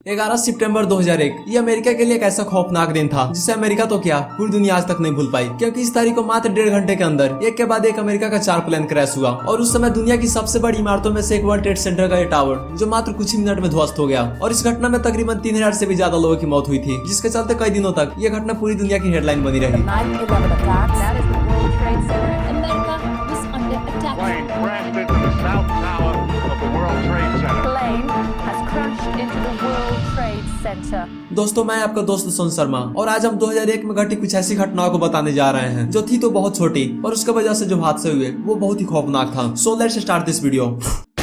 11 सितंबर 2001 ये अमेरिका के लिए एक ऐसा खौफनाक दिन था जिसे अमेरिका तो क्या पूरी दुनिया आज तक नहीं भूल पाई, क्योंकि इस तारीख को मात्र 1.5 घंटे के अंदर एक के बाद एक अमेरिका का 4 प्लेन क्रैश हुआ और उस समय दुनिया की सबसे बड़ी इमारतों में से एक वर्ल्ड ट्रेड सेंटर का ये टावर जो मात्र कुछ ही मिनट में ध्वस्त हो गया। और इस घटना में तकरीबन 3000 से भी ज्यादा लोगों की मौत हुई थी, जिसके चलते कई दिनों तक ये घटना पूरी दुनिया की हेडलाइन बनी रही। दोस्तों, मैं आपका दोस्त सोन शर्मा और आज हम 2001 में घटी कुछ ऐसी घटनाओं को बताने जा रहे हैं जो थी तो बहुत छोटी और उसके वजह से जो हादसे हुए वो बहुत ही खौफनाक था। So let's start this video.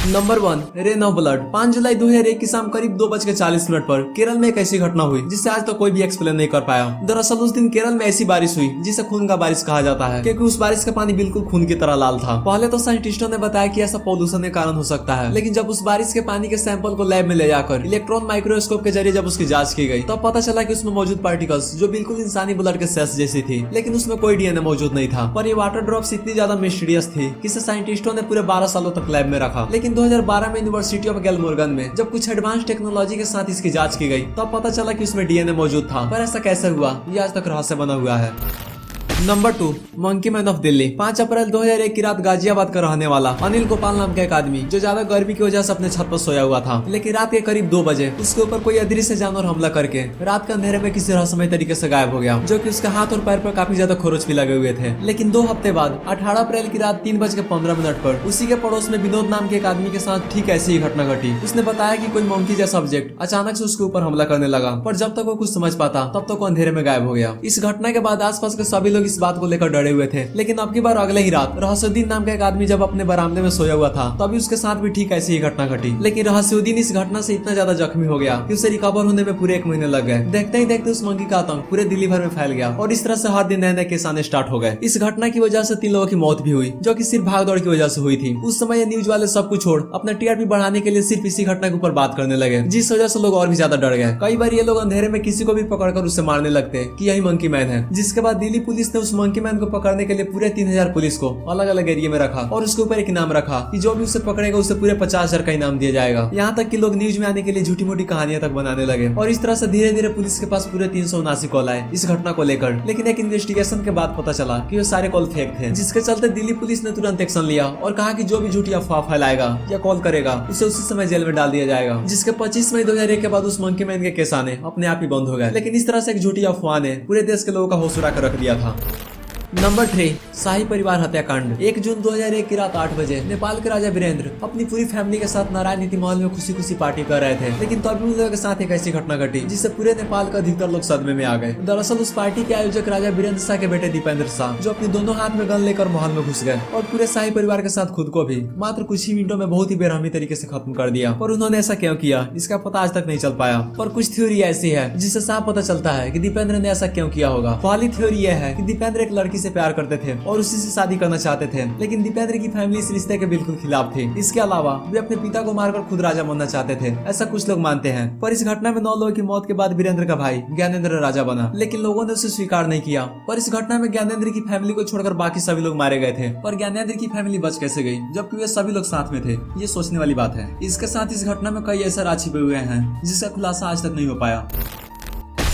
Number 1, rain of blood. 5 जुलाई 2001 की शाम करीब 2:40 पर केरल में एक ऐसी घटना हुई जिसे आज तक कोई भी एक्सप्लेन नहीं कर पाया। दरअसल उस दिन केरल में ऐसी बारिश हुई जिसे खून का बारिश कहा जाता है, क्योंकि उस बारिश का पानी बिल्कुल खून की तरह लाल था। पहले तो साइंटिस्टों ने बताया कि ऐसा पॉल्यूशन के कारण हो सकता है, लेकिन जब उस बारिश के पानी के सैंपल को लैब में ले जाकर इलेक्ट्रॉन माइक्रोस्कोप के जरिए जब उसकी जांच की गई तब पता चला कि उसमें मौजूद पार्टिकल्स जो बिल्कुल इंसानी ब्लड के सेल्स जैसी थी, लेकिन उसमें कोई डीएनए मौजूद नहीं था। पर ये वाटर ड्रॉप्स इतनी ज्यादा मिस्टीरियस थी कि इसे साइंटिस्टों ने पूरे 12 सालों तक लैब में रखा। लेकिन 2012 में यूनिवर्सिटी ऑफ गैलमोर्गन में जब कुछ एडवांस टेक्नोलॉजी के साथ इसकी जांच की गई तब पता चला कि उसमें डीएनए मौजूद था। पर ऐसा कैसे हुआ ये आज तक रहस्य बना हुआ है। Number 2, monkey man of Delhi. 5 अप्रैल 2001 की रात गाजियाबाद का रहने वाला अनिल गोपाल नाम का एक आदमी जो ज्यादा गर्मी की वजह से अपने छत पर सोया हुआ था, लेकिन रात के करीब 2 बजे उसके ऊपर कोई अदृश्य जानवर हमला करके रात के अंधेरे में किसी रहस्यमय तरीके से गायब हो गया, जो कि उसके हाथ और पैर पर काफी ज्यादा खरोच भी लगे हुए थे। लेकिन 2 हफ्ते बाद 18 अप्रैल की रात 3:15 पर उसी के पड़ोस में विनोद नाम के एक आदमी के साथ ठीक ऐसी ही घटना घटी। उसने बताया कि कोई मंकी जैसा ऑब्जेक्ट अचानक से उसके ऊपर हमला करने लगा, पर जब तक वो कुछ समझ पाता तब तक वो अंधेरे में गायब हो गया। इस घटना के बाद आसपास के सभी लोग इस बात को लेकर डरे हुए थे, लेकिन अब की बार अगले ही रात रहस्युद्दीन नाम का एक आदमी जब अपने बरामदे में सोया हुआ था तभी उसके साथ भी ठीक ऐसी ही घटना घटी। लेकिन रहस्युद्दीन इस घटना से इतना ज्यादा जख्मी हो गया कि उसे रिकवर होने में पूरे 1 महीने लग गए। देखते ही देखते उस मंकी का आतंक पूरे दिल्ली भर में फैल गया और इस तरह से हर दिन नए नए केस आने स्टार्ट हो गए। इस घटना की वजह से 3 लोगों की मौत भी हुई, जो कि सिर्फ भागदौड़ की वजह से हुई थी। उस समय ये न्यूज वाले सब कुछ छोड़ अपना टीआरपी बढ़ाने के लिए सिर्फ इसी घटना के ऊपर बात करने लगे, जिस वजह से लोग और भी ज्यादा डर गए। कई बार ये लोग अंधेरे में किसी को भी पकड़कर उसे मारने लगते कि यही मंकी मैन है। जिसके बाद दिल्ली पुलिस ने उस मंकी मैन को पकड़ने के लिए पूरे 3000 पुलिस को अलग अलग एरिया में रखा और उसके ऊपर एक इनाम रखा कि जो भी उसे पकड़ेगा उसे पूरे 50,000 का इनाम दिया जाएगा। यहाँ तक कि लोग न्यूज में आने के लिए झूठी मोटी कहानियां तक बनाने लगे और इस तरह से धीरे धीरे पुलिस के पास पूरे 379 कॉल आए इस घटना को लेकर। लेकिन एक इन्वेस्टिगेशन के बाद पता चला कि वो सारे कॉल फेक थे, जिसके चलते दिल्ली पुलिस ने तुरंत एक्शन लिया और कहा कि जो भी झूठी अफवाह फैलाएगा या कॉल करेगा उसे उसी समय जेल में डाल दिया जाएगा। जिसके 25 मई 2001 के बाद उस मंकी मैन के केस आने अपने आप ही बंद हो गए। लेकिन इस तरह से एक झूठी अफवाह ने पूरे देश के लोगों का होश उड़ा कर रख दिया था। नंबर 3, शाही परिवार हत्याकांड। 1 जून 2001 की रात 8 बजे नेपाल के राजा वीरेंद्र अपनी पूरी फैमिली के साथ नारायण नीति महल में खुशी खुशी पार्टी कर रहे थे, लेकिन तभी उन लोगों के साथ एक ऐसी घटना घटी जिससे पूरे नेपाल का अधिकतर लोग सदमे में आ गए। दरअसल उस पार्टी के आयोजक राजा वीरेंद्र शाह के बेटे दीपेंद्र शाह, जो अपने दोनों हाथ में गन लेकर महल में घुस गए और पूरे शाही परिवार के साथ खुद को भी मात्र कुछ ही मिनटों में बहुत ही बेरहमी तरीके से खत्म कर दिया। पर उन्होंने ऐसा क्यों किया इसका पता आज तक नहीं चल पाया। पर कुछ थ्योरी ऐसी है जिससे साफ पता चलता है कि दीपेंद्र ने ऐसा क्यों किया होगा। पहली थ्योरी यह है कि दीपेंद्र एक लड़की से प्यार करते थे और उसी से शादी करना चाहते थे, लेकिन दीपेंद्र की फैमिली इस रिश्ते के बिल्कुल खिलाफ थी। इसके अलावा वे अपने पिता को मारकर खुद राजा बनना चाहते थे, ऐसा कुछ लोग मानते हैं। पर इस घटना में 9 लोगों की मौत के बाद वीरेंद्र का भाई ज्ञानेंद्र राजा बना, लेकिन लोगों ने उसे स्वीकार नहीं किया। पर इस घटना में ज्ञानेंद्र की फैमिली को छोड़कर बाकी सभी लोग मारे गए थे। पर ज्ञानेंद्र की फैमिली बच कैसे गई जबकि वे सभी लोग साथ में थे, ये सोचने वाली बात है। इसके साथ इस घटना में कई ऐसे राज छिपे हुए हैं जिसका खुलासा आज तक नहीं हो पाया।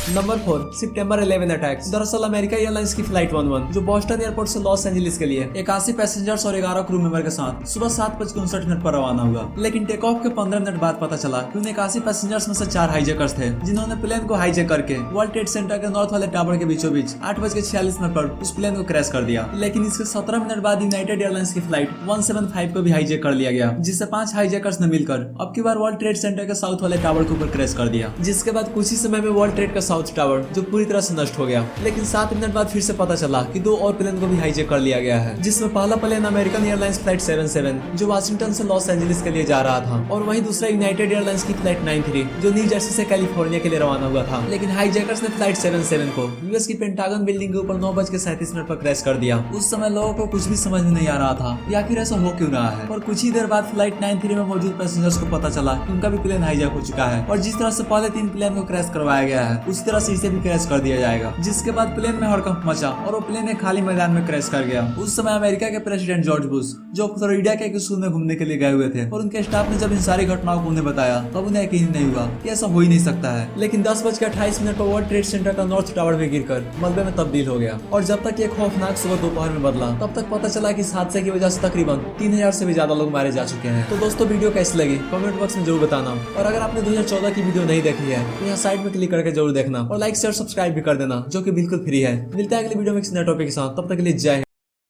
नंबर 4, सितंबर 11 अटैक्स। दरअसल अमेरिका एयरलाइंस की फ्लाइट 11 जो बोस्टन एयरपोर्ट से लॉस एंजलिस के लिए 81 पैसेंजर्स और 11 क्रू मेंबर के साथ सुबह 7:59 पर रवाना हुआ। लेकिन टेक ऑफ के 15 मिनट बाद पता चला कि उन 81 पैसेंजर्स में से 4 हाईजैकर्स थे, जिन्होंने प्लेन को हाईजैक करके वर्ल्ड ट्रेड सेंटर के नॉर्थ वाले टावर के बीचों बीच 8:46 पर उस प्लेन को क्रैश कर दिया। लेकिन इसके 17 मिनट बाद यूनाइटेड एयरलाइंस की फ्लाइट 175 को भी हाईजैक कर लिया गया, जिससे 5 हाईजैकर्स ने मिलकर अब की बार वर्ल्ड ट्रेड सेंटर के साउथ वाले टावर के ऊपर क्रैश कर दिया। जिसके बाद कुछ ही समय में वर्ल्ड ट्रेड का साउथ टावर जो पूरी तरह से नष्ट हो गया। लेकिन 7 मिनट बाद फिर से पता चला कि 2 और प्लेन को भी हाईजैक कर लिया गया है, जिसमें पहला प्लेन अमेरिकन एयरलाइंस फ्लाइट 77 जो वाशिंगटन से लॉस एंजलिस के लिए जा रहा था, और वहीं दूसरा यूनाइटेड एयरलाइंस की फ्लाइट 93 जो न्यू जर्सी से कैलिफोर्निया के लिए रवाना हुआ था। लेकिन हाईजैकर्स ने फ्लाइट 77 को यूएस की पेंटागन बिल्डिंग के ऊपर 9:37 पर क्रैश कर दिया। उस समय लोगों को कुछ भी समझ में नहीं आ रहा था कि आखिर ऐसा हो क्यों रहा है। और कुछ ही देर बाद फ्लाइट 93 में मौजूद पैसेंजर्स को पता चला कि उनका भी प्लेन हाईजैक हो चुका है, और जिस तरह से पहले 3 प्लेन को क्रैश करवाया गया है उसी उसी तरह से इसे भी क्रैश कर दिया जाएगा। जिसके बाद प्लेन में हड़कंप मचा और वो प्लेन एक खाली मैदान में क्रैश कर गया। उस समय अमेरिका के प्रेसिडेंट जॉर्ज बुश जो फ्लोरिडा के एक स्कूल में घूमने के लिए गए हुए थे और उनके स्टाफ ने जब इन सारी घटनाओं को उन्हें बताया तब उन्हें यकीन नहीं हुआ कि ऐसा हो ही नहीं सकता है। लेकिन 10:28 पर वर्ल्ड ट्रेड सेंटर का नॉर्थ टावर में गिरकर मलबे में तब्दील हो गया और जब तक ये खौफनाक सुबह दोपहर में बदला तब तक पता चला कि इस हादसे की वजह से तकरीबन 3000 से भी ज्यादा लोग मारे जा चुके हैं। तो दोस्तों वीडियो कैसी लगी कमेंट बॉक्स में जरूर बताना और अगर आपने 2014 की वीडियो नहीं देखी है तो यहाँ साइड में क्लिक करके जरूर देखना और लाइक शेयर सब्सक्राइब भी कर देना जो कि बिल्कुल फ्री है। मिलता है अगले वीडियो में किसी नए टॉपिक के साथ, तब तक के लिए जय हिंद।